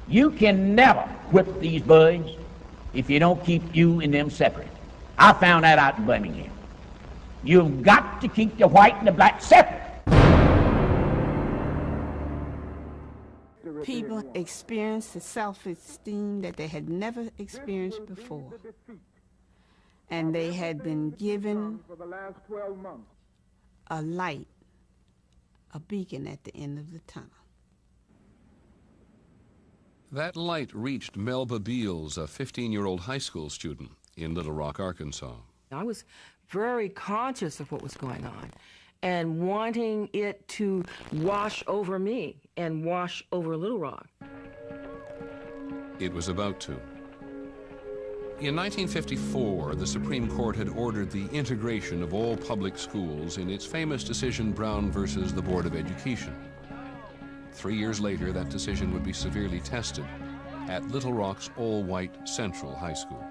You can never whip these boys if you don't keep you and them separate. I found that out in Birmingham. You've got to keep the white and the black separate. People experienced the self-esteem that they had never experienced before. And they had been given a light, a beacon at the end of the tunnel. That light reached Melba Beals, a 15-year-old high school student in Little Rock, Arkansas. I was very conscious of what was going on and wanting it to wash over me and wash over Little Rock. It was about to. In 1954, the Supreme Court had ordered the integration of all public schools in its famous decision Brown versus the Board of Education. 3 years later, that decision would be severely tested at Little Rock's all-white Central High School.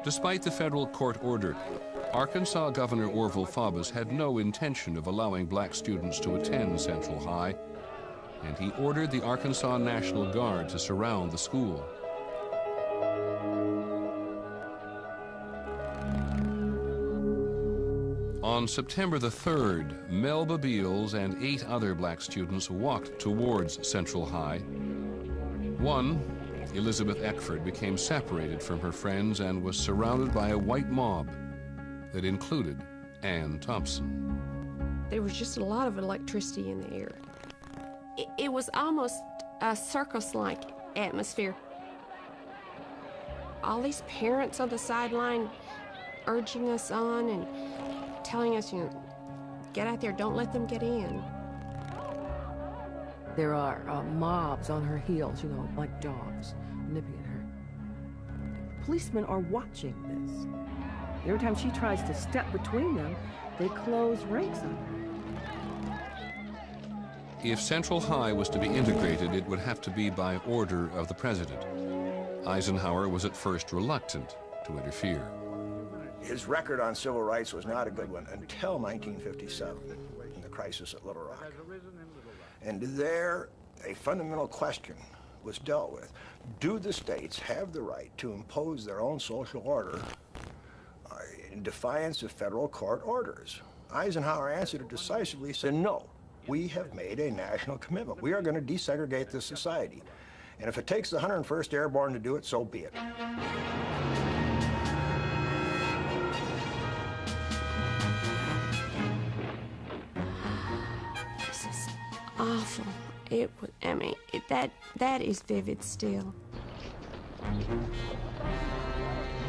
Despite the federal court order, Arkansas Governor Orville Faubus had no intention of allowing black students to attend Central High, and he ordered the Arkansas National Guard to surround the school. On September the 3rd, Melba Beals and 8 other black students walked towards Central High. One, Elizabeth Eckford, became separated from her friends and was surrounded by a white mob that included Ann Thompson. There was just a lot of electricity in the air. It was almost a circus-like atmosphere. All these parents on the sideline urging us on and telling us, get out there, don't let them get in. There are mobs on her heels, like dogs, nipping at her. Policemen are watching this. Every time she tries to step between them, they close ranks on her. If Central High was to be integrated, it would have to be by order of the president. Eisenhower was at first reluctant to interfere. His record on civil rights was not a good one until 1957, in the crisis at Little Rock. And there, a fundamental question was dealt with. Do the states have the right to impose their own social order in defiance of federal court orders? Eisenhower answered it decisively, said, no, we have made a national commitment. We are going to desegregate this society. And if it takes the 101st Airborne to do it, so be it. Awful. It was, that is vivid still.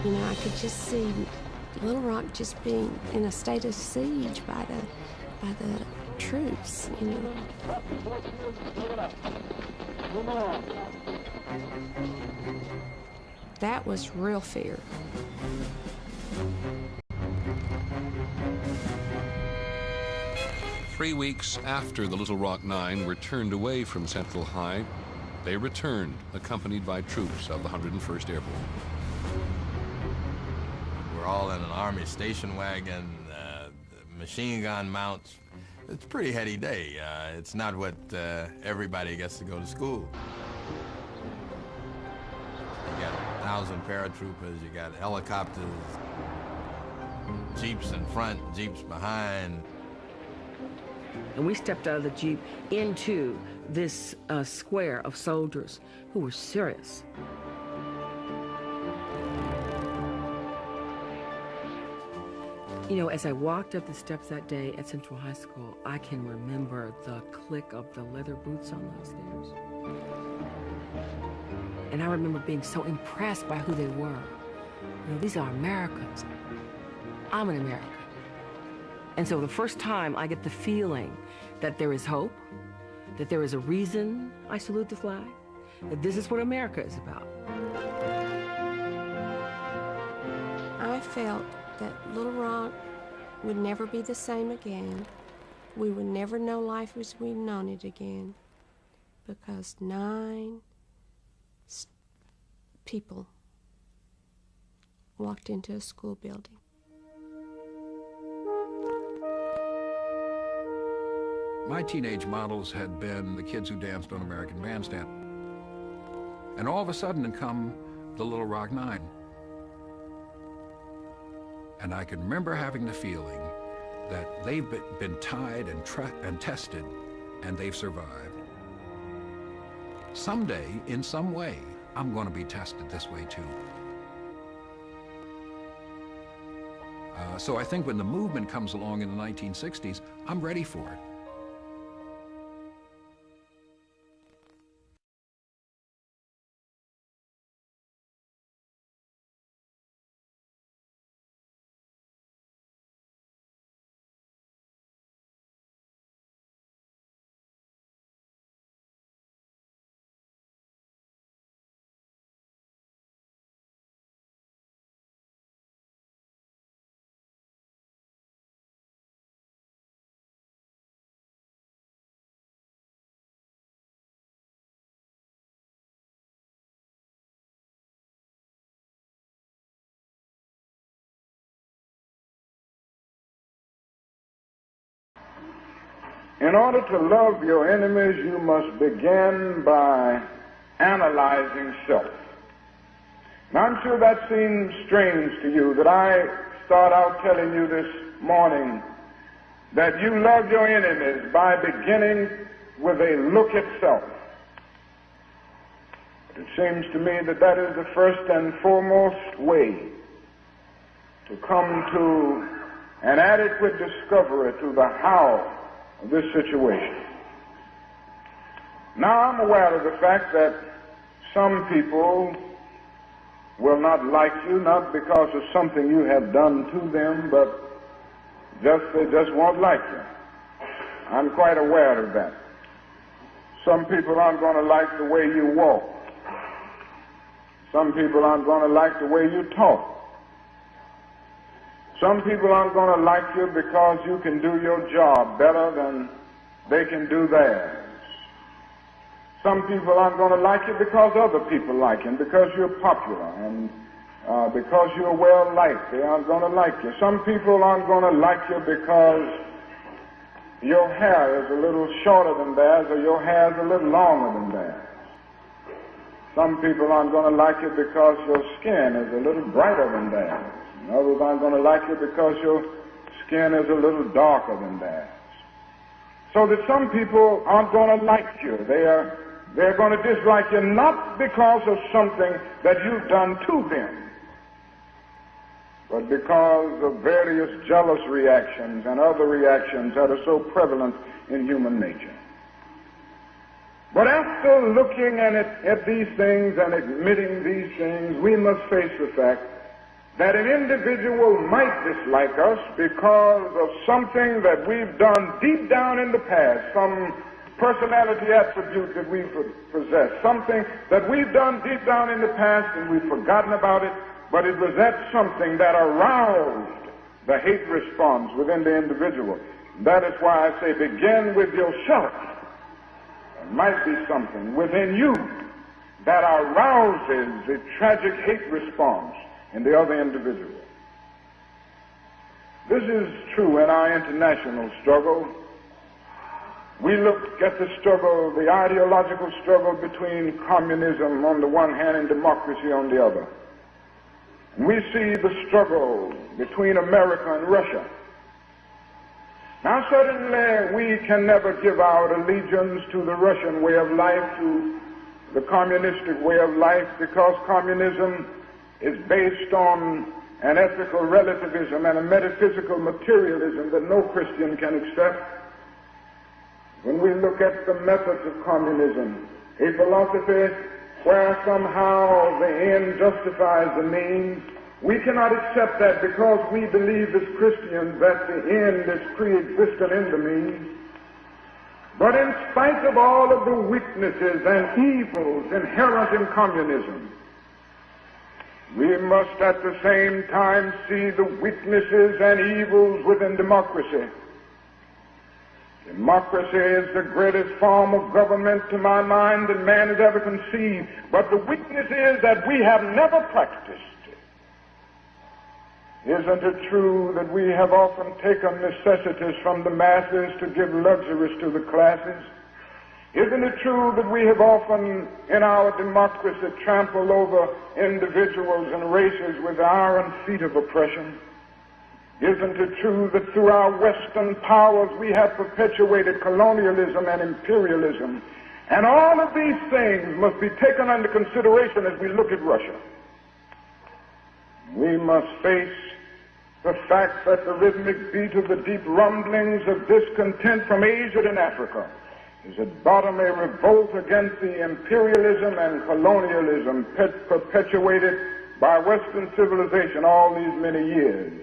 I could just see Little Rock just being in a state of siege by the troops, That was real fear. Three weeks after the Little Rock Nine were turned away from Central High, they returned, accompanied by troops of the 101st Airborne. We're all in an Army station wagon, machine gun mounts. It's a pretty heady day. It's not what everybody gets to go to school. You got 1,000 paratroopers, you got helicopters, Jeeps in front, Jeeps behind. And we stepped out of the Jeep into this square of soldiers who were serious. As I walked up the steps that day at Central High School, I can remember the click of the leather boots on those stairs. And I remember being so impressed by who they were. These are Americans. I'm an American. And so the first time I get the feeling that there is hope, that there is a reason I salute the flag, that this is what America is about. I felt that Little Rock would never be the same again. We would never know life as we've known it again, because 9 people walked into a school building. My teenage models had been the kids who danced on American Bandstand. And all of a sudden come the Little Rock Nine. And I can remember having the feeling that they've been tied and tested, and they've survived. Someday, in some way, I'm going to be tested this way too. So I think when the movement comes along in the 1960s, I'm ready for it. In order to love your enemies, you must begin by analyzing self. Now, I'm sure that seems strange to you that I start out telling you this morning that you love your enemies by beginning with a look at self. But it seems to me that that is the first and foremost way to come to an adequate discovery to the how of this situation. Now, I'm aware of the fact that some people will not like you, not because of something you have done to them, but they just won't like you. I'm quite aware of that. Some people aren't going to like the way you walk. Some people aren't going to like the way you talk. Some people aren't going to like you because you can do your job better than they can do theirs. Some people aren't going to like you because other people like you, and because you're popular, and because you're well liked. They aren't going to like you. Some people aren't going to like you because your hair is a little shorter than theirs, or your hair is a little longer than theirs. Some people aren't going to like you because your skin is a little brighter than theirs. And others aren't going to like you because your skin is a little darker than theirs. So that some people aren't going to like you. They're going to dislike you not because of something that you've done to them, but because of various jealous reactions and other reactions that are so prevalent in human nature. But after looking at these things and admitting these things, we must face the fact that an individual might dislike us because of something that we've done deep down in the past, some personality attribute that we possess, something that we've done deep down in the past and we've forgotten about it, but it was that something that aroused the hate response within the individual. That is why I say begin with yourself. There might be something within you that arouses a tragic hate response in the other individual. This is true in our international struggle. We look at the struggle, the ideological struggle between communism on the one hand and democracy on the other. And we see the struggle between America and Russia. Now, certainly we can never give our allegiance to the Russian way of life, to the communistic way of life, because communism is based on an ethical relativism and a metaphysical materialism that no Christian can accept. When we look at the methods of communism, a philosophy where somehow the end justifies the means, we cannot accept that because we believe as Christians that the end is pre-existent in the means. But in spite of all of the weaknesses and evils inherent in communism, we must at the same time see the weaknesses and evils within democracy. Democracy is the greatest form of government to my mind that man has ever conceived. But the weakness is that we have never practiced it. Isn't it true that we have often taken necessities from the masses to give luxuries to the classes? Isn't it true that we have often in our democracy trampled over individuals and races with the iron feet of oppression? Isn't it true that through our Western powers we have perpetuated colonialism and imperialism? And all of these things must be taken under consideration as we look at Russia. We must face the fact that the rhythmic beat of the deep rumblings of discontent from Asia and Africa is at bottom a revolt against the imperialism and colonialism perpetuated by Western civilization all these many years.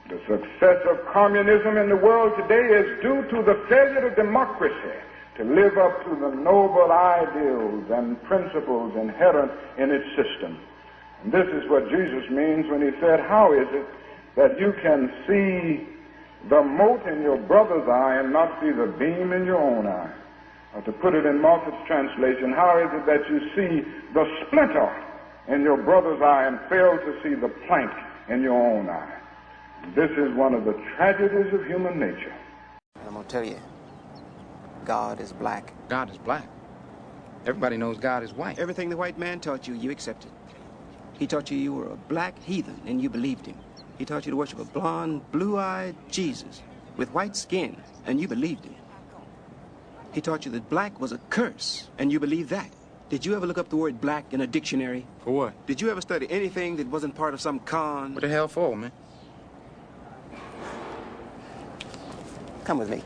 The success of communism in the world today is due to the failure of democracy to live up to the noble ideals and principles inherent in its system. And this is what Jesus means when he said, how is it that you can see the mote in your brother's eye and not see the beam in your own eye? Or to put it in Moffat's translation, how is it that you see the splinter in your brother's eye and fail to see the plank in your own eye? This is one of the tragedies of human nature. I'm going to tell you, God is black. God is black. Everybody knows God is white. Everything the white man taught you, you accepted. He taught you were a black heathen, and you believed him. He taught you to worship a blonde, blue-eyed Jesus with white skin, and you believed him. He taught you that black was a curse, and you believed that. Did you ever look up the word black in a dictionary? For what? Did you ever study anything that wasn't part of some con? What the hell for, man? Come with me.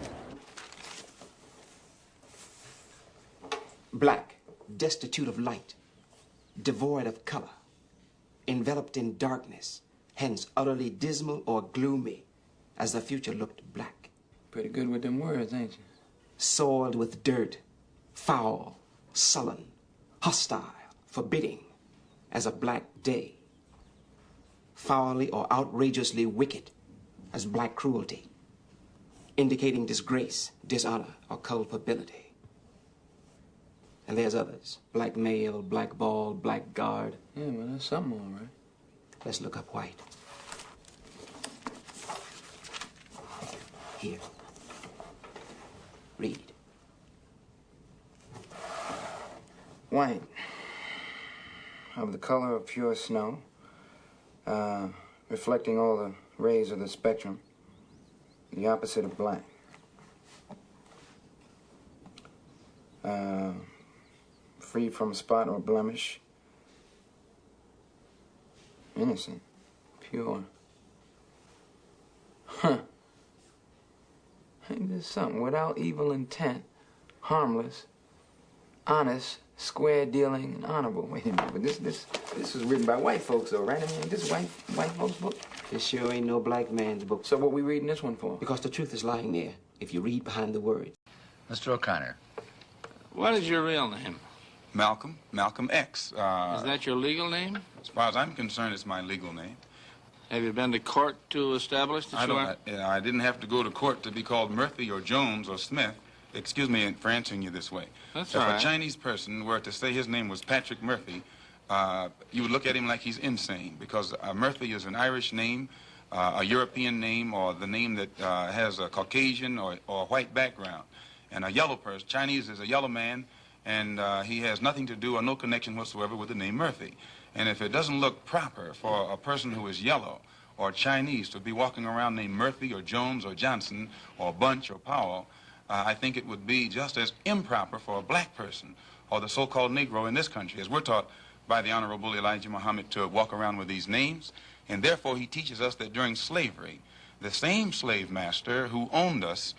Black, destitute of light, devoid of color, enveloped in darkness, hence utterly dismal or gloomy, as the future looked black. Pretty good with them words, ain't you? Soiled with dirt, foul, sullen, hostile, forbidding, as a black day. Foully or outrageously wicked, as black cruelty, indicating disgrace, dishonor, or culpability. And there's others. Black male, black bald, black guard. Yeah, well, that's something all right. Let's look up white. Here. Read. White. Of the color of pure snow, reflecting all the rays of the spectrum, the opposite of black. Free from spot or blemish, innocent, pure. Huh. Ain't this something? Without evil intent, harmless, honest, square dealing, and honorable. Wait a minute, but this was written by white folks, though, right? I mean, this white folks' book. This sure ain't no black man's book. So what we reading this one for? Because the truth is lying there, if you read behind the words. Mr. O'Connor. What is your real name? Malcolm X. Is that your legal name? As far as I'm concerned, it's my legal name. Have you been to court to establish that you are? I didn't have to go to court to be called Murphy or Jones or Smith. Excuse me for answering you this way. That's if all right. a Chinese person were to say his name was Patrick Murphy, you would look at him like he's insane, because Murphy is an Irish name, a European name, or the name that has a Caucasian or white background. And a yellow person, Chinese is a yellow man, and he has nothing to do or no connection whatsoever with the name Murphy. And if it doesn't look proper for a person who is yellow or Chinese to be walking around named Murphy or Jones or Johnson or Bunch or Powell, I think it would be just as improper for a black person or the so-called Negro in this country, as we're taught by the Honorable Elijah Muhammad to walk around with these names. And therefore he teaches us that during slavery, the same slave master who owned us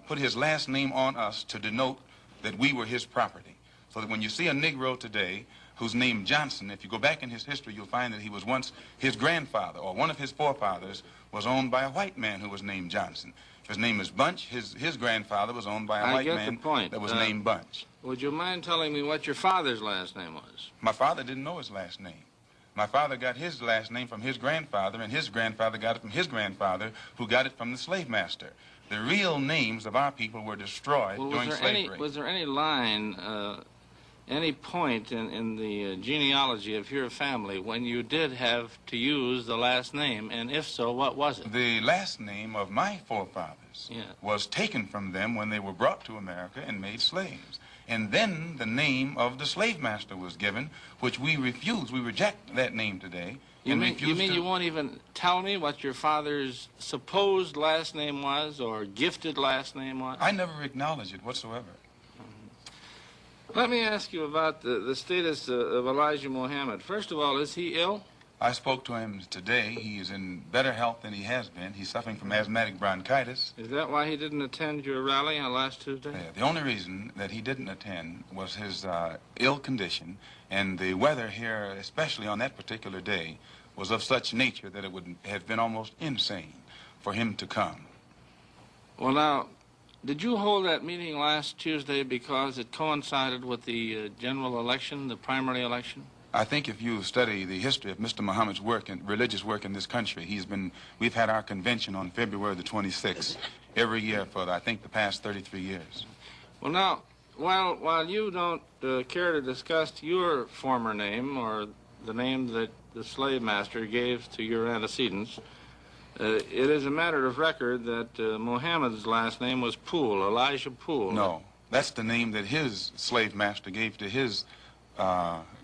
put his last name on us to denote that we were his property. So that when you see a Negro today who's named Johnson, if you go back in his history, you'll find that he was once his grandfather or one of his forefathers was owned by a white man who was named Johnson. If his name is Bunch, his grandfather was owned by a white man that was named Bunch. Would you mind telling me what your father's last name was? My father didn't know his last name. My father got his last name from his grandfather, and his grandfather got it from his grandfather, who got it from the slave master. The real names of our people were destroyed during slavery. Was there any line any point in the genealogy of your family when you did have to use the last name, and if so, what was it? The last name of my forefathers was taken from them when they were brought to America and made slaves. And then the name of the slave master was given, which we refuse. We reject that name today. You mean you won't even tell me what your father's supposed last name was or gifted last name was? I never acknowledge it whatsoever. Let me ask you about the status of Elijah Muhammad. First of all, is he ill? I spoke to him today. He is in better health than he has been. He's suffering from asthmatic bronchitis. Is that why he didn't attend your rally on last Tuesday? The only reason that he didn't attend was his ill condition, and the weather here, especially on that particular day, was of such nature that it would have been almost insane for him to come. Well, now, did you hold that meeting last Tuesday because it coincided with the general election, the primary election? I think if you study the history of Mr. Muhammad's work and religious work in this country, we've had our convention on February the 26th every year for, I think, the past 33 years. Well, now, while you don't care to discuss your former name or the name that the slave master gave to your antecedents, it is a matter of record that Muhammad's last name was Poole, Elijah Poole. No, that's the name that his slave master gave to his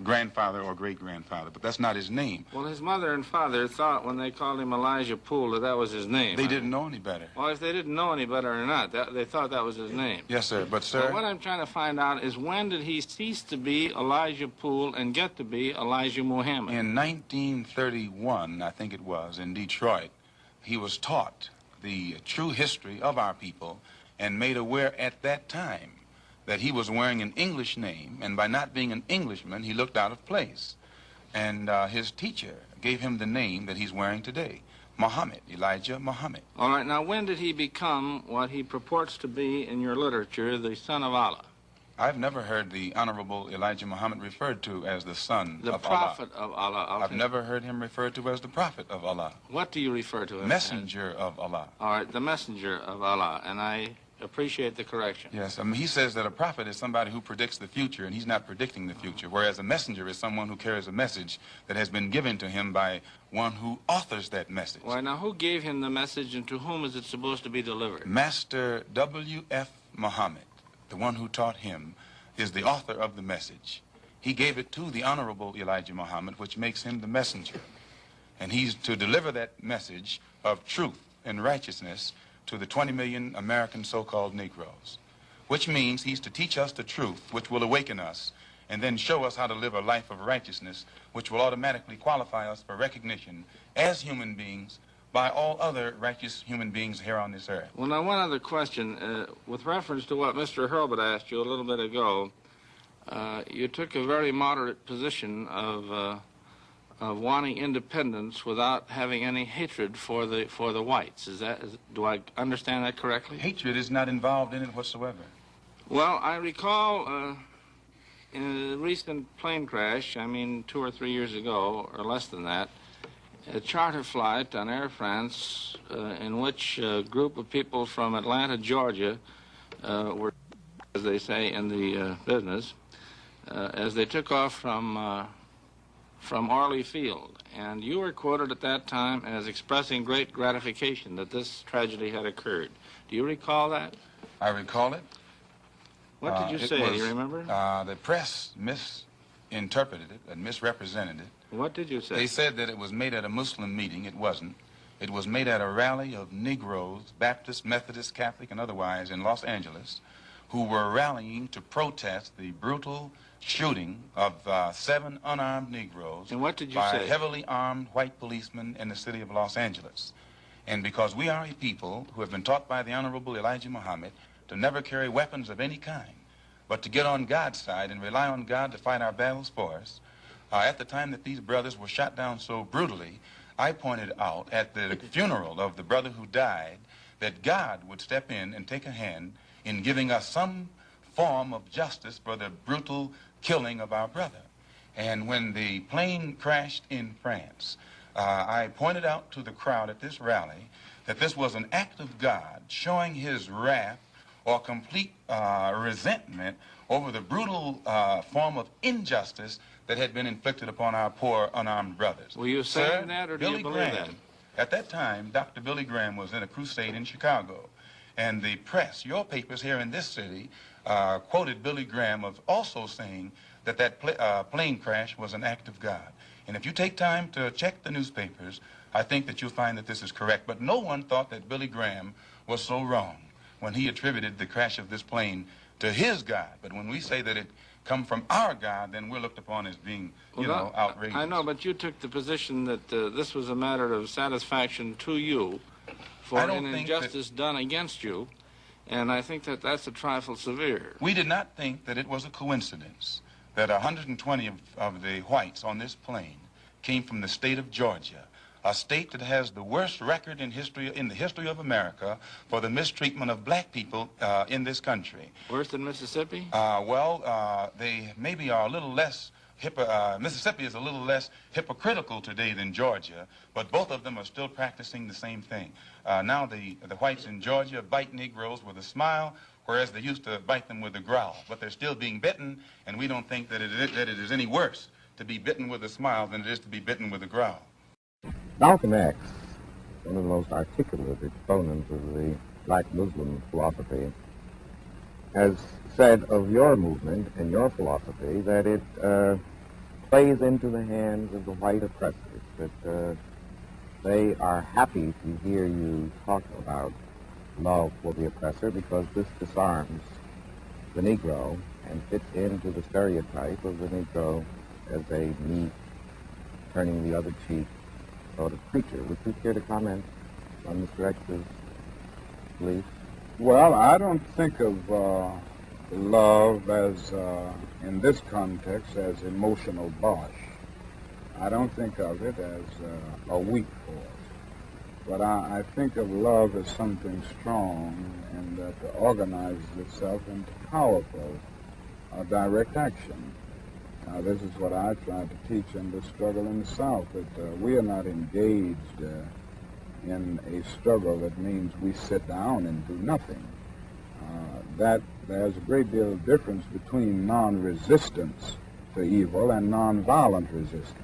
grandfather or great-grandfather, but that's not his name. Well, his mother and father thought when they called him Elijah Poole that was his name. They didn't know any better. Well, if they didn't know any better or not, they thought that was his name. Yes, sir, but sir... Well, what I'm trying to find out is when did he cease to be Elijah Poole and get to be Elijah Muhammad? In 1931, I think it was, in Detroit, he was taught the true history of our people and made aware at that time that he was wearing an English name, and by not being an Englishman, he looked out of place. And his teacher gave him the name that he's wearing today, Muhammad, Elijah Muhammad. All right, now when did he become what he purports to be in your literature, the son of Allah? I've never heard the Honorable Elijah Muhammad referred to as the son of Allah. The prophet of Allah. I've never heard him referred to as the prophet of Allah. What do you refer to him Messenger of Allah. All right, the messenger of Allah, and I appreciate the correction. Yes, I mean, he says that a prophet is somebody who predicts the future, and he's not predicting the future, whereas a messenger is someone who carries a message that has been given to him by one who authors that message. Why, now, who gave him the message, and to whom is it supposed to be delivered? Master W.F. Muhammad, the one who taught him, is the author of the message. He gave it to the Honorable Elijah Muhammad, which makes him the messenger. And he's to deliver that message of truth and righteousness to the 20 million American so-called Negroes, which means he's to teach us the truth, which will awaken us, and then show us how to live a life of righteousness, which will automatically qualify us for recognition as human beings by all other righteous human beings here on this earth. Well, now, one other question. With reference to what Mr. Hurlbut asked you a little bit ago, you took a very moderate position of wanting independence without having any hatred for the whites. Do I understand that correctly? Hatred is not involved in it whatsoever. Well, I recall in a recent plane crash, I mean 2 or 3 years ago, or less than that, a charter flight on Air France in which a group of people from Atlanta, Georgia, were, as they say in the business, as they took off from Orly Field. And you were quoted at that time as expressing great gratification that this tragedy had occurred. Do you recall that? I recall it. What did you say? Do you remember? The press misinterpreted it and misrepresented it. What did you say? They said that it was made at a Muslim meeting. It wasn't. It was made at a rally of Negroes, Baptist, Methodist, Catholic, and otherwise in Los Angeles, who were rallying to protest the brutal shooting of 7 unarmed Negroes and what did you by say? Heavily armed white policemen in the city of Los Angeles. And because we are a people who have been taught by the Honorable Elijah Muhammad to never carry weapons of any kind, but to get on God's side and rely on God to fight our battles for us, at the time that these brothers were shot down so brutally, I pointed out at the funeral of the brother who died that God would step in and take a hand in giving us some form of justice for the brutal killing of our brother. And when the plane crashed in France, I pointed out to the crowd at this rally that this was an act of God showing his wrath or complete resentment over the brutal form of injustice that had been inflicted upon our poor unarmed brothers. Were you saying Sir, that, or do Billy you believe Graham, that? At that time, Dr. Billy Graham was in a crusade in Chicago, and the press, your papers here in this city, quoted Billy Graham of also saying that plane crash was an act of God. And if you take time to check the newspapers, I think that you'll find that this is correct. But no one thought that Billy Graham was so wrong when he attributed the crash of this plane to his God. But when we say that it come from our God, then we're looked upon as being, outrageous. I know, but you took the position that this was a matter of satisfaction to you for an injustice done against you, and I think that that's a trifle severe. We did not think that it was a coincidence that 120 of the whites on this plane came from the state of Georgia, a state that has the worst record in the history of America for the mistreatment of black people in this country. Worse than Mississippi? They maybe are a little less, Mississippi is a little less hypocritical today than Georgia, but both of them are still practicing the same thing. Now the whites in Georgia bite Negroes with a smile, whereas they used to bite them with a growl. But they're still being bitten, and we don't think that it is any worse to be bitten with a smile than it is to be bitten with a growl. Malcolm X, one of the most articulate exponents of the black Muslim philosophy, has said of your movement and your philosophy that it plays into the hands of the white oppressors, that they are happy to hear you talk about love for the oppressor because this disarms the Negro and fits into the stereotype of the Negro as a meek, turning the other cheek sort of creature. Would you care to comment on Mr. X's belief? Well, I don't think of love as, in this context, as emotional bosh. I don't think of it as a weak force. But I think of love as something strong and that organizes itself into powerful direct action. Now, this is what I tried to teach in the struggle in the South, that we are not engaged in a struggle that means we sit down and do nothing. That there's a great deal of difference between non-resistance to evil and non-violent resistance.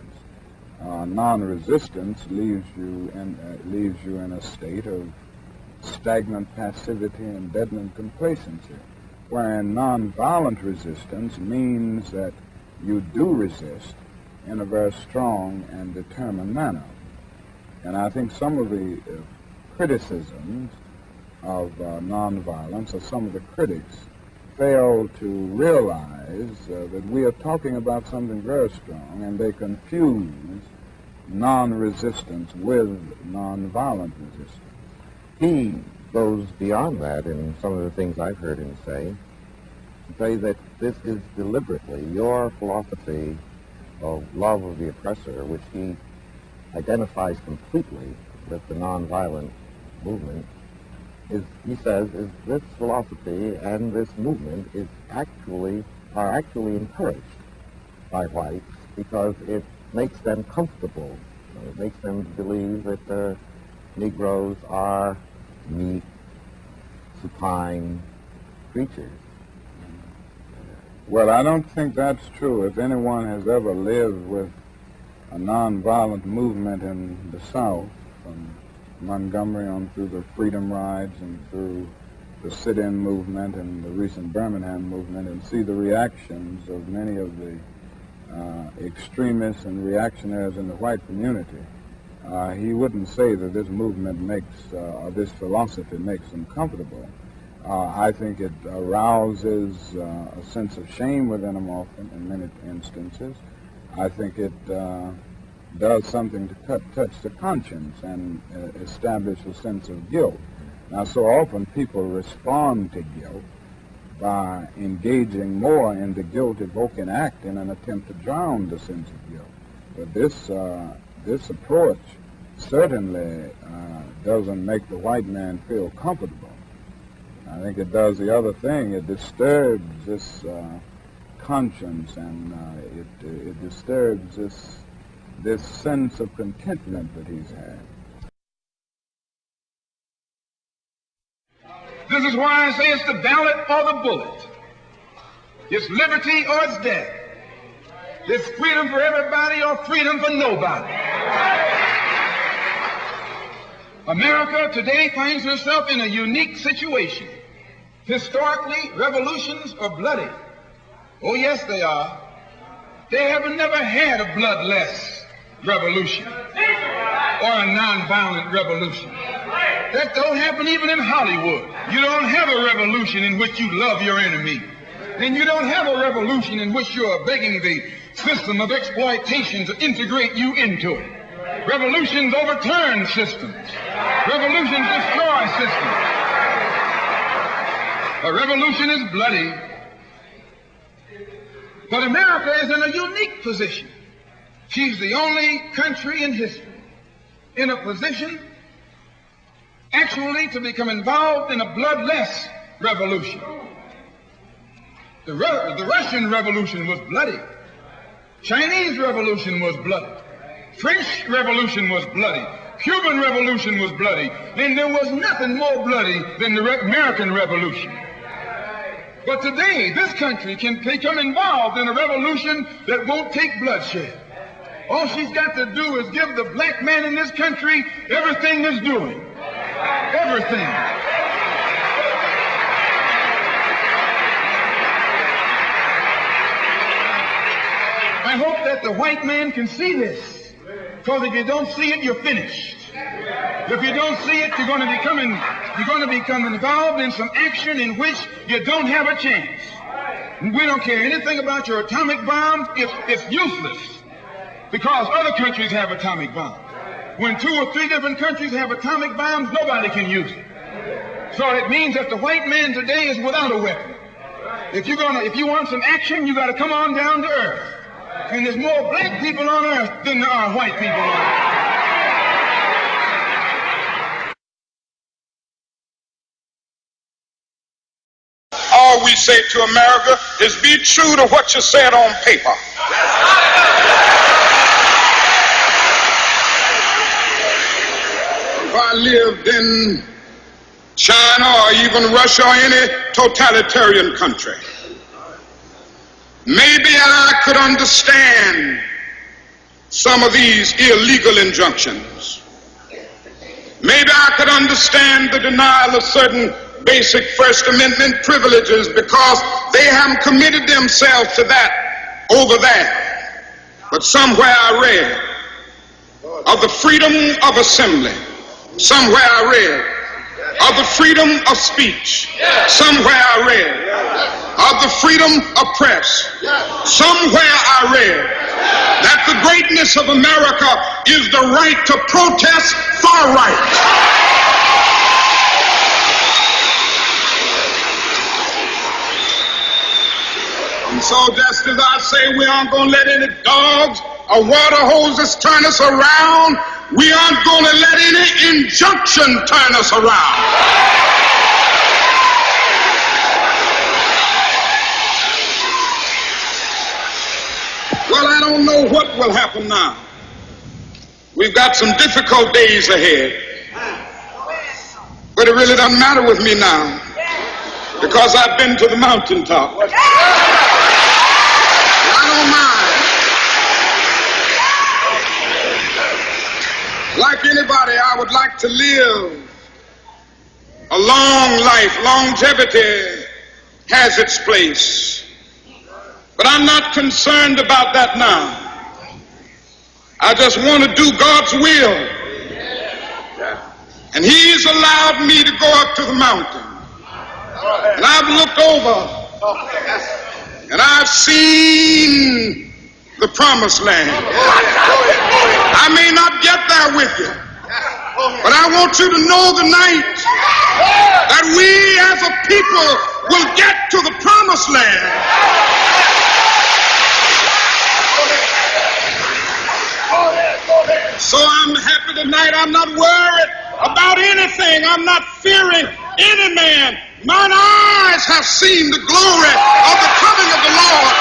Non-resistance leaves you in a state of stagnant passivity and deadened complacency, wherein non-violent resistance means that you do resist in a very strong and determined manner. And I think some of the criticisms of nonviolence, or some of the critics, fail to realize that we are talking about something very strong, and they confuse non-resistance with nonviolent resistance. He goes beyond that in some of the things I've heard him say, to say that this is deliberately your philosophy of love of the oppressor, which he identifies completely with the nonviolent movement, he says, this philosophy and this movement are actually encouraged by whites because it makes them comfortable. It makes them believe that the Negroes are meek, supine creatures. Well, I don't think that's true. If anyone has ever lived with a nonviolent movement in the South, from Montgomery on through the Freedom Rides and through the sit-in movement and the recent Birmingham movement, and see the reactions of many of the extremists and reactionaries in the white community, he wouldn't say that this movement or this philosophy makes them comfortable. I think it arouses a sense of shame within them often, in many instances. I think it does something to touch the conscience and establish a sense of guilt. Now, so often people respond to guilt by engaging more in the guilt-evoking act in an attempt to drown the sense of guilt. But this approach certainly doesn't make the white man feel comfortable. I think it does the other thing. It disturbs this conscience, and it disturbs this sense of contentment that he's had. This is why I say it's the ballot or the bullet. It's liberty or it's death. It's freedom for everybody or freedom for nobody. America today finds herself in a unique situation. Historically, revolutions are bloody. Oh, yes, they are. They have never had a bloodless revolution or a nonviolent revolution. That don't happen even in Hollywood. You don't have a revolution in which you love your enemy. And you don't have a revolution in which you are begging the system of exploitation to integrate you into it. Revolutions overturn systems. Revolutions destroy systems. A revolution is bloody. But America is in a unique position. She's the only country in history in a position actually to become involved in a bloodless revolution. The Russian Revolution was bloody. Chinese Revolution was bloody. French Revolution was bloody. Cuban Revolution was bloody. And there was nothing more bloody than the American Revolution. But today, this country can become involved in a revolution that won't take bloodshed. All she's got to do is give the black man in this country everything he's doing. Everything. I hope that the white man can see this, because if you don't see it, you're finished. If you don't see it, you're going to become involved in some action in which you don't have a chance. We don't care anything about your atomic bombs. It's useless, because other countries have atomic bombs. When 2 or 3 different countries have atomic bombs, nobody can use it. So it means that the white man today is without a weapon. If you want some action, you got to come on down to earth. And there's more black people on earth than there are white people on earth. All we say to America is be true to what you said on paper. If I lived in China or even Russia or any totalitarian country, maybe I could understand some of these illegal injunctions. Maybe I could understand the denial of certain basic First Amendment privileges because they haven't committed themselves to that over there. But somewhere I read of the freedom of assembly. Somewhere I read of the freedom of speech. Somewhere I read of the freedom of press. Somewhere I read that the greatness of America is the right to protest far right. And so just as I say we aren't going to let any dogs or water hoses turn us around, we aren't going to let any injunction turn us around. Well, I don't know what will happen now. We've got some difficult days ahead. But it really doesn't matter with me now, because I've been to the mountaintop. I don't mind. Like anybody, I would like to live a long life. Longevity has its place. But I'm not concerned about that now. I just want to do God's will. And He's allowed me to go up to the mountain. And I've looked over and I've seen the promised land. I may not get there with you, but I want you to know tonight that we as a people will get to the promised land. So I'm happy tonight. I'm not worried about anything. I'm not fearing any man. Mine eyes have seen the glory of the coming of the Lord.